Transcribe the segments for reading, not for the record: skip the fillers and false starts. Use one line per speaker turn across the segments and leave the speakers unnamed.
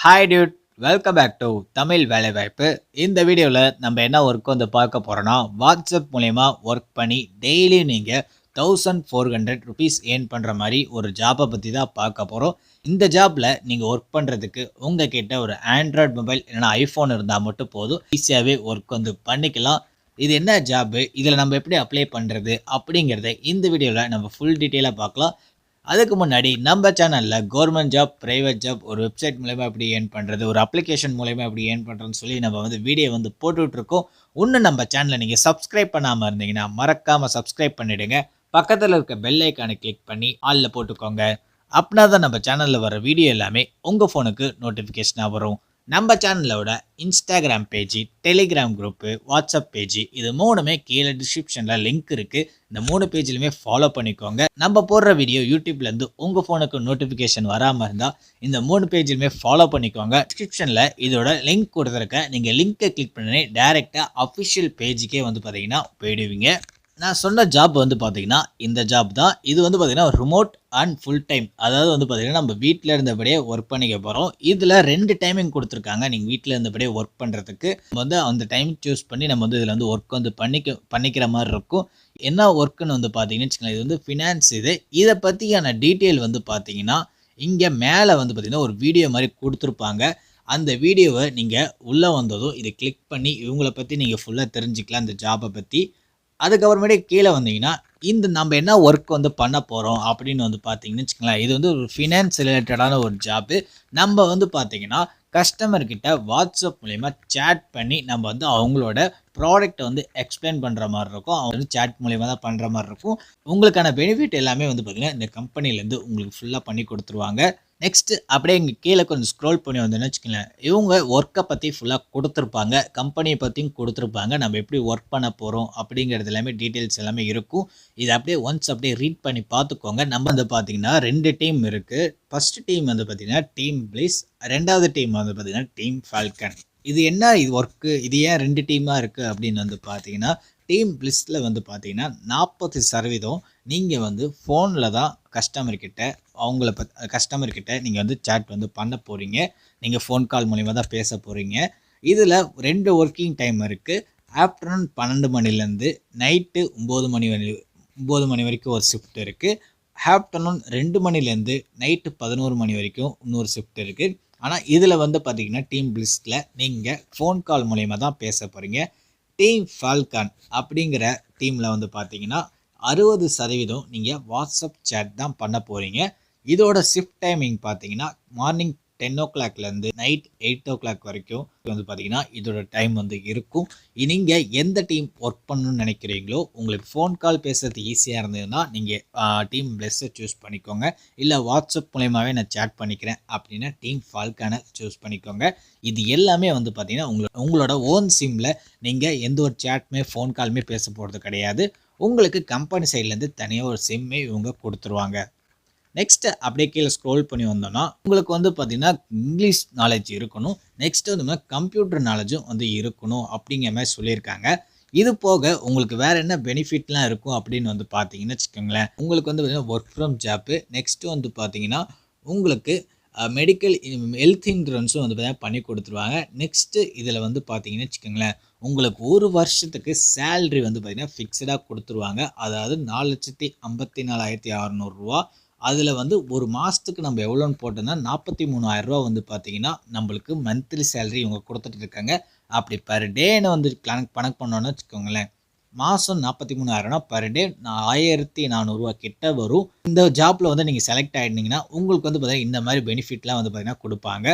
Hi dude, welcome back to Tamil வேலைவாய்ப்பு. இந்த வீடியோவில் நம்ம என்ன ஒர்க் வந்து பார்க்க போகிறோன்னா, வாட்ஸ்அப் மூலயமா ஒர்க் பண்ணி டெய்லி நீங்கள் 1400 ருபீஸ் ஏர்ன் பண்ணுற மாதிரி ஒரு ஜாப்பை பற்றி தான் பார்க்க போகிறோம். இந்த ஜாப்பில் நீங்கள் ஒர்க் பண்ணுறதுக்கு உங்கள் கிட்ட ஒரு ஆண்ட்ராய்டு மொபைல் இல்லைனா ஐஃபோன் இருந்தால் மட்டும் போதும். ஈஸியாகவே ஒர்க் வந்து பண்ணிக்கலாம். இது என்ன ஜாப்பு, இதில் நம்ம எப்படி அப்ளை பண்ணுறது அப்படிங்கிறத இந்த வீடியோவில் நம்ம ஃபுல் டீட்டெயிலாக பார்க்கலாம். அதுக்கு முன்னாடி நம்ம சேனலில் கவர்மெண்ட் ஜாப், ப்ரைவேட் ஜாப், ஒரு வெப்சைட் மூலயமா எப்படி ஏர்ன் பண்ணுறது, ஒரு அப்ளிகேஷன் மூலயமா எப்படி ஏர்ன் பண்ணுறதுன்னு சொல்லி நம்ம வந்து வீடியோ வந்து போட்டுட்ருக்கோம். இன்னும் நம்ம சேனலை நீங்கள் சப்ஸ்கிரைப் பண்ணாமல் இருந்தீங்கன்னா மறக்காமல் சப்ஸ்கிரைப் பண்ணிவிடுங்க. பக்கத்தில் இருக்க பெல் ஐக்கானை கிளிக் பண்ணி ஆலில் போட்டுக்கோங்க. அப்படின்னா தான் நம்ம சேனலில் வர வீடியோ எல்லாமே உங்கள் ஃபோனுக்கு நோட்டிஃபிகேஷனாக வரும். நம்ம சேனலோட Instagram page, Telegram group, WhatsApp page, இது மூணுமே கீழே டிஸ்கிரிப்ஷனில் லிங்க் இருக்குது. இந்த 3 பேஜ்லையுமே ஃபாலோ பண்ணிக்கோங்க. நம்ம போடுற வீடியோ யூடியூப்லேருந்து உங்கள் ஃபோனுக்கு நோட்டிஃபிகேஷன் வராமல் இருந்தால் இந்த 3 பேஜ்லையுமே ஃபாலோ பண்ணிக்கோங்க. டிஸ்கிரிப்ஷனில் இதோட லிங்க் கொடுத்துருக்கேன். நீங்கள் லிங்க்கை கிளிக் பண்ணி டேரெக்டாக அஃபிஷியல் பேஜுக்கே வந்து பார்த்தீங்கன்னா போயிடுவீங்க. நான் சொன்ன ஜாப் வந்து பார்த்தீங்கன்னா இந்த ஜாப் தான். இது வந்து பார்த்தீங்கன்னா ரிமோட் அண்ட் ஃபுல் டைம். அதாவது வந்து பார்த்தீங்கன்னா நம்ம வீட்டில் இருந்தபடியே ஒர்க் பண்ணிக்க போகிறோம். இதில் 2 டைமிங் கொடுத்துருக்காங்க. நீங்கள் வீட்டில் இருந்தபடியே ஒர்க் பண்ணுறதுக்கு நம்ம வந்து அந்த டைம் சூஸ் பண்ணி நம்ம வந்து இதில் வந்து ஒர்க் வந்து பண்ணிக்கிற மாதிரி இருக்கும். என்ன ஒர்க்குன்னு வந்து பார்த்தீங்கன்னு வச்சுக்கோங்களேன், இது வந்து ஃபினான்ஸ். இதை பற்றியான டீட்டெயில் வந்து பார்த்தீங்கன்னா இங்கே மேலே வந்து பார்த்தீங்கன்னா ஒரு வீடியோ மாதிரி கொடுத்துருப்பாங்க. அந்த வீடியோவை நீங்கள் உள்ளே வந்ததும் இதை கிளிக் பண்ணி இவங்கள பற்றி நீங்கள் ஃபுல்லாக தெரிஞ்சுக்கலாம், இந்த ஜாப்பை பற்றி. அதுக்கப்புறமேட்டு கீழே வந்தீங்கன்னா இந்த நம்ம என்ன ஒர்க் வந்து பண்ண போகிறோம் அப்படின்னு வந்து பார்த்தீங்கன்னு வச்சுக்கோங்களேன், இது வந்து ஒரு ஃபினான்ஸ் ரிலேட்டடான ஒரு ஜாப்பு. நம்ம வந்து பார்த்தீங்கன்னா கஸ்டமர்கிட்ட வாட்ஸ்அப் மூலயமா சேட் பண்ணி நம்ம வந்து அவங்களோட ப்ராடக்ட்டை வந்து எக்ஸ்பிளைன் பண்ணுற மாதிரி இருக்கும். அவங்க வந்து சேட் மூலயமா தான் பண்ணுற மாதிரி இருக்கும். உங்களுக்கான பெனிஃபிட் எல்லாமே வந்து பார்த்திங்கன்னா இந்த கம்பெனிலேருந்து உங்களுக்கு ஃபுல்லாக பண்ணி கொடுத்துருவாங்க. நெக்ஸ்ட்டு அப்படியே இங்கே கீழே கொஞ்சம் ஸ்க்ரோல் பண்ணி வந்தோன்னு வச்சுக்கோங்களேன், இவங்க ஒர்க்கை பற்றி ஃபுல்லாக கொடுத்துருப்பாங்க, கம்பெனியை பற்றியும் கொடுத்துருப்பாங்க. நம்ம எப்படி ஒர்க் பண்ண போகிறோம் அப்படிங்கிறது எல்லாமே டீட்டெயில்ஸ் எல்லாமே இருக்கும். இதை அப்படியே ஒன்ஸ் அப்படியே ரீட் பண்ணி பார்த்துக்கோங்க. நம்ம வந்து பார்த்திங்கன்னா 2 டீம் இருக்குது. ஃபஸ்ட்டு டீம் வந்து பார்த்திங்கன்னா டீம் பிளிஸ், 2வது டீம் வந்து பார்த்திங்கன்னா டீம் ஃபால்கன். இது என்ன ஒர்க்கு, இது ஏன் 2 டீமாக இருக்குது அப்படின்னு வந்து பார்த்தீங்கன்னா, டீம் பிளிஸில் வந்து பார்த்தீங்கன்னா 40% நீங்கள் வந்து ஃபோனில் தான் கஸ்டமர்கிட்ட நீங்கள் வந்து சேட் வந்து பண்ண போகிறீங்க. நீங்கள் ஃபோன் கால் மூலிமா தான் பேச போகிறீங்க. இதில் 2 ஒர்க்கிங் டைம் இருக்குது. ஆஃப்டர்நூன் 12 மணிலேருந்து நைட்டு 9 மணி வரைக்கும் ஒரு ஷிஃப்ட் இருக்குது. ஆஃப்டர்நூன் 2 மணிலேருந்து நைட்டு 11 மணி வரைக்கும் இன்னொரு ஷிஃப்ட் இருக்குது. ஆனால் இதில் வந்து பார்த்தீங்கன்னா டீம் பிளிஸில் நீங்கள் ஃபோன் கால் மூலயமா தான் பேச போகிறீங்க. டீம் ஃபால்கான் அப்படிங்கிற டீமில் வந்து பார்த்தீங்கன்னா 60% நீங்கள் வாட்ஸ்அப் சேட் தான் பண்ண போகிறீங்க. இதோட ஷிஃப்ட் டைமிங் பார்த்தீங்கன்னா மார்னிங் 10 o'clockலேருந்து நைட் 8 o'clock வரைக்கும் வந்து பார்த்தீங்கன்னா இதோட டைம் வந்து இருக்கும். நீங்கள் எந்த டீம் ஒர்க் பண்ணணும்னு நினைக்கிறீங்களோ, உங்களுக்கு ஃபோன் கால் பேசுறது ஈஸியாக இருந்ததுன்னா நீங்கள் டீம் பிளஸ்ஸை சூஸ் பண்ணிக்கோங்க. இல்லை வாட்ஸ்அப் மூலயமாவே நான் சேட் பண்ணிக்கிறேன் அப்படின்னா டீம் ஃபால்கானை சூஸ் பண்ணிக்கோங்க. இது எல்லாமே வந்து பார்த்தீங்கன்னா உங்களோட ஓன் சிம்மில் நீங்கள் எந்த ஒரு சேட்டுமே ஃபோன் காலுமே பேச போகிறது கிடையாது. உங்களுக்கு கம்பெனி சைட்லேருந்து தனியாக ஒரு சிம்மே இவங்க கொடுத்துருவாங்க. நெக்ஸ்ட்டு அப்படியே கீழே ஸ்க்ரோல் பண்ணி வந்தோன்னா உங்களுக்கு வந்து பார்த்திங்கன்னா இங்கிலீஷ் நாலேஜ் இருக்கணும். நெக்ஸ்ட்டு வந்து கம்ப்யூட்டர் நாலேஜும் வந்து இருக்கணும் அப்படிங்கிற மாதிரி சொல்லியிருக்காங்க. இது போக உங்களுக்கு வேறு என்ன பெனிஃபிட்லாம் இருக்கும் அப்படின்னு வந்து பார்த்தீங்கன்னு வச்சுக்கோங்களேன், உங்களுக்கு வந்து பார்த்திங்கன்னா ஒர்க் ஃப்ரம் ஜாப்பு. நெக்ஸ்ட்டு வந்து பார்த்திங்கன்னா உங்களுக்கு மெடிக்கல் ஹெல்த் இன்சூரன்ஸும் வந்து பார்த்தீங்கன்னா பண்ணி கொடுத்துருவாங்க. நெக்ஸ்ட்டு இதில் வந்து பார்த்தீங்கன்னு வச்சுக்கோங்களேன், உங்களுக்கு ஒரு வருஷத்துக்கு சேல்ரி வந்து பார்த்திங்கன்னா ஃபிக்ஸடாக கொடுத்துருவாங்க. அதாவது 4,54,600 ரூபா. அதில் வந்து ஒரு மாதத்துக்கு நம்ம எவ்வளோன்னு போட்டோம்னா 43,000 ரூபா வந்து பார்த்திங்கன்னா நம்மளுக்கு மந்த்லி சேலரி இவங்க கொடுத்துட்டு இருக்காங்க. அப்படி பர் டேன்னு வந்து கணக்கு பண்ணோன்னு வச்சுக்கோங்களேன், மாதம் 43,000னா பர் டே 1,400 ரூபா கிட்ட வரும். இந்த ஜாப்பில் வந்து நீங்கள் செலக்ட் ஆகிட்டீங்கன்னா உங்களுக்கு வந்து பார்த்திங்கன்னா இந்த மாதிரி பெனிஃபிட்லாம் வந்து பார்த்திங்கன்னா கொடுப்பாங்க.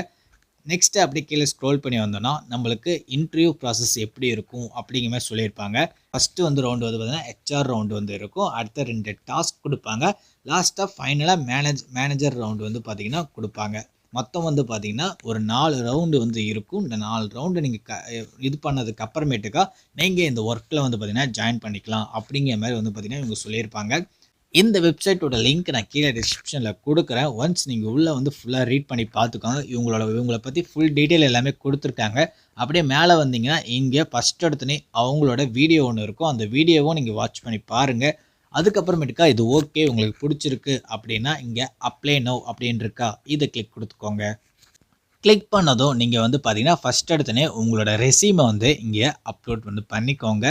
நெக்ஸ்ட்டு அப்படியே கீழே ஸ்க்ரோல் பண்ணி வந்தோன்னா நம்மளுக்கு இன்டர்வியூ ப்ராசஸ் எப்படி இருக்கும் அப்படிங்கிற மாதிரி சொல்லியிருப்பாங்க. ஃபஸ்ட்டு வந்து ரவுண்டு வந்து பார்த்திங்கன்னா ஹெச்ஆர் ரவுண்டு வந்து இருக்கும். அடுத்த 2 டாஸ்க் கொடுப்பாங்க. லாஸ்ட்டாக ஃபைனலாக மேனேஜர் ரவுண்டு வந்து பார்த்திங்கன்னா கொடுப்பாங்க. மொத்தம் வந்து பார்த்திங்கன்னா ஒரு 4 ரவுண்டு வந்து இருக்கும். இந்த 4 ரவுண்டு நீங்கள் இது பண்ணதுக்கு அப்புறமேட்டுக்கா நீங்கள் இந்த ஒர்க்கில் வந்து பார்த்திங்கன்னா ஜாயின் பண்ணிக்கலாம் அப்படிங்கிற மாதிரி வந்து பார்த்திங்கன்னா இவங்க சொல்லியிருப்பாங்க. இந்த வெப்சைட்டோட லிங்க் நான் கீழே டிஸ்கிரிப்ஷனில் கொடுக்குறேன். ஒன்ஸ் நீங்கள் உள்ளே வந்து ஃபுல்லாக ரீட் பண்ணி பார்த்துக்கோங்க. இவங்களை பற்றி ஃபுல் டீட்டெயில் எல்லாமே கொடுத்துருக்காங்க. அப்படியே மேலே வந்தீங்கன்னா இங்கே ஃபஸ்ட் எடுத்துனே அவங்களோட வீடியோ ஒன்று இருக்கும். அந்த வீடியோவும் நீங்கள் வாட்ச் பண்ணி பாருங்கள். அதுக்கப்புறமேட்டுக்கா இது ஓகே உங்களுக்கு பிடிச்சிருக்கு அப்படின்னா இங்கே அப்ளை நவ் அப்படின்னு இருக்கா, இதை கிளிக் கொடுத்துக்கோங்க. கிளிக் பண்ணதும் நீங்கள் வந்து பார்த்தீங்கன்னா ஃபஸ்ட் எடுத்தோடனே உங்களோட ரெஸ்யூமை வந்து இங்கே அப்லோட் வந்து பண்ணிக்கோங்க.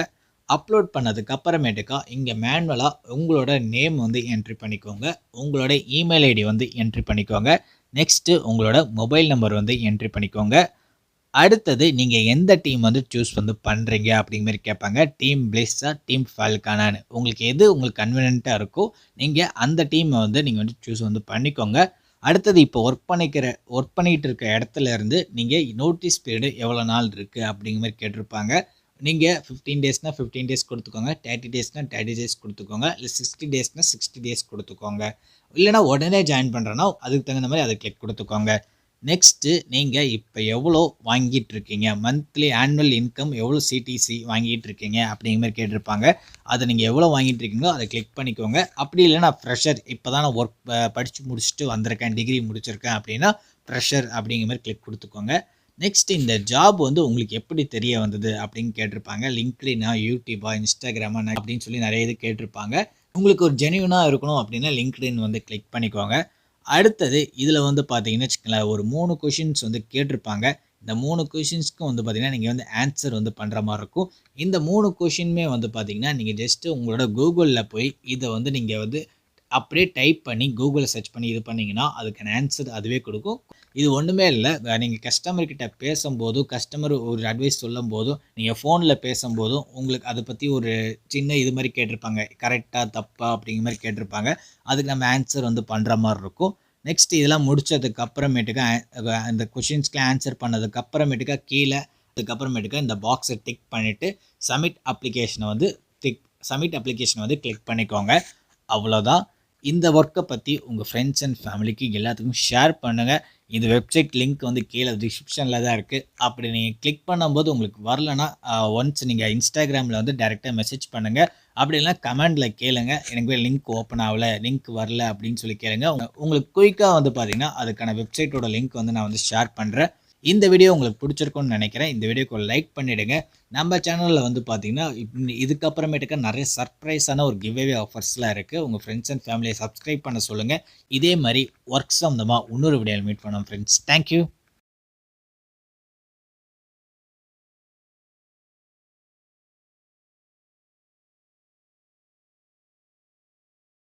அப்லோட் பண்ணதுக்கு அப்புறமேட்டுக்கா இங்கே மேனுவலாக உங்களோட நேம் வந்து என்ட்ரி பண்ணிக்கோங்க. உங்களோட இமெயில் ஐடி வந்து என்ட்ரி பண்ணிக்கோங்க. நெக்ஸ்ட்டு உங்களோட மொபைல் நம்பர் வந்து என்ட்ரி பண்ணிக்கோங்க. அடுத்தது நீங்கள் எந்த டீம் வந்து சூஸ் வந்து பண்ணுறீங்க அப்படிங்கிற மாதிரி கேட்பாங்க. டீம் பிளிஸ்ஸா, டீம் ஃபால்கானான்னு உங்களுக்கு எது உங்களுக்கு கன்வீனியன்ட்டாக இருக்கோ நீங்கள் அந்த டீமை வந்து நீங்கள் வந்து சூஸ் வந்து பண்ணிக்கோங்க. அடுத்தது இப்போ ஒர்க் பண்ணிகிட்டு இருக்க இடத்துல இருந்து நீங்கள் நோட்டீஸ் பீரியடு எவ்வளோ நாள் இருக்குது அப்படிங்கிற மாதிரி கேட்டிருப்பாங்க. நீங்கள் 15 டேஸ்னால் 15 டேஸ் கொடுத்துக்கோங்க. 30 டேஸ்னால் 30 டேஸ் கொடுத்துக்கோங்க. இல்லை 60 டேஸ்னால் 60 டேஸ் கொடுத்துக்கோங்க. இல்லைனா உடனே ஜாயின் பண்ணுறேன்னா அதுக்கு தகுந்த மாதிரி அதை கிளிக் கொடுத்துக்கோங்க. நெக்ஸ்ட்டு நீங்கள் இப்போ எவ்வளோ வாங்கிட்டு இருக்கீங்க, மந்த்லி ஆனுவல் இன்கம் எவ்வளோ சிடிசி வாங்கிட்டு இருக்கீங்க அப்படிங்கிற மாதிரி கேட்டிருப்பாங்க. அதை நீங்கள் எவ்வளோ வாங்கிட்டு இருக்கீங்களோ அதை கிளிக் பண்ணிக்கோங்க. அப்படி இல்லைனா ஃப்ரெஷர், இப்போ தான் நான் ஒர்க் படித்து முடிச்சுட்டு வந்திருக்கேன், டிகிரி முடிச்சிருக்கேன் அப்படின்னா ஃப்ரெஷர் அப்படிங்கிற மாதிரி கிளிக் கொடுத்துக்கோங்க. நெக்ஸ்ட் இந்த ஜாப் வந்து உங்களுக்கு எப்படி தெரிய வந்தது அப்படின்னு கேட்டிருப்பாங்க. லிங்க்டினா, யூடியூபா, இன்ஸ்டாகிராமா அப்படின்னு சொல்லி நிறைய இது கேட்டிருப்பாங்க. உங்களுக்கு ஒரு ஜென்யூனாக இருக்கணும் அப்படின்னா லிங்க்டின் வந்து கிளிக் பண்ணிக்கோங்க. அடுத்தது இதில் வந்து பார்த்தீங்கன்னு வச்சுக்கோங்களேன், ஒரு 3 கொஷின்ஸ் வந்து கேட்டிருப்பாங்க. இந்த 3 கொஷின்ஸ்க்கும் வந்து பார்த்தீங்கன்னா நீங்கள் வந்து ஆன்சர் வந்து பண்ணுற மாதிரி இருக்கும். இந்த 3 கொஷினுமே வந்து பார்த்தீங்கன்னா நீங்கள் ஜஸ்ட்டு உங்களோட கூகுளில் போய் இதை வந்து நீங்கள் வந்து அப்படியே டைப் பண்ணி கூகுளில் சர்ச் பண்ணி இது பண்ணிங்கன்னா அதுக்கான ஆன்சர் அதுவே கொடுக்கும். இது ஒன்றுமே இல்லை, நீங்கள் கஸ்டமர்கிட்ட பேசும்போதும் கஸ்டமர் ஒரு அட்வைஸ் சொல்லும் போதும் நீங்கள் ஃபோனில் பேசும்போதும் உங்களுக்கு அதை பற்றி ஒரு சின்ன இது மாதிரி கேட்டிருப்பாங்க, கரெக்டாக தப்பா அப்படிங்கிற மாதிரி கேட்டிருப்பாங்க. அதுக்கு நம்ம ஆன்சர் வந்து பண்ணுற மாதிரி இருக்கும். நெக்ஸ்ட் இதெல்லாம் முடித்ததுக்கு அப்புறமேட்டுக்கா அந்த கொஷின்ஸ்க்கு ஆன்சர் பண்ணதுக்கு அப்புறமேட்டுக்கா கீழே அதுக்கப்புறமேட்டுக்கா இந்த பாக்ஸை டிக் பண்ணிவிட்டு சப்மிட் அப்ளிகேஷனை வந்து கிளிக் பண்ணிக்கோங்க. அவ்வளோதான். இந்த ஒர்க்கை பற்றி உங்கள் ஃப்ரெண்ட்ஸ் அண்ட் ஃபேமிலிக்கு எல்லாத்துக்கும் ஷேர் பண்ணுங்கள். இந்த வெப்சைட் லிங்க் வந்து கீழே டிஸ்கிரிப்ஷனில் தான் இருக்குது. அப்படி நீங்கள் கிளிக் பண்ணும்போது உங்களுக்கு வரலன்னா ஒன்ஸ் நீங்கள் இன்ஸ்டாகிராமில் வந்து டைரெக்டாக மெசேஜ் பண்ணுங்கள். அப்படி இல்லைனா கமெண்டில் கேளுங்க, எனக்கு லிங்க் ஓப்பன் ஆகலை, லிங்க் வரல அப்படின்னு சொல்லி கேளுங்க. உங்களுக்கு குயிக்காக வந்து பார்த்தீங்கன்னா அதுக்கான வெப்சைட்டோட லிங்க் வந்து நான் வந்து ஷேர் பண்ணுறேன். இந்த வீடியோ உங்களுக்கு பிடிச்சிருக்கும்னு நினைக்கிறேன். இந்த வீடியோக்கு லைக் பண்ணிவிடுங்க. நம்ம சேனலில் வந்து பார்த்தீங்கன்னா இதுக்கப்புறமேட்டுக்கு நிறைய சர்ப்ரைஸான ஒரு கிவ்அவே ஆஃபர்ஸ்லாம் இருக்குது. உங்கள் ஃப்ரெண்ட்ஸ் அண்ட் ஃபேமிலியை சப்ஸ்கிரைப் பண்ண சொல்லுங்கள். இதே மாதிரி ஒர்க் சம்மந்தமாக இன்னொரு வீடியோவில் மீட் பண்ணோம் ஃப்ரெண்ட்ஸ். தேங்க்யூ.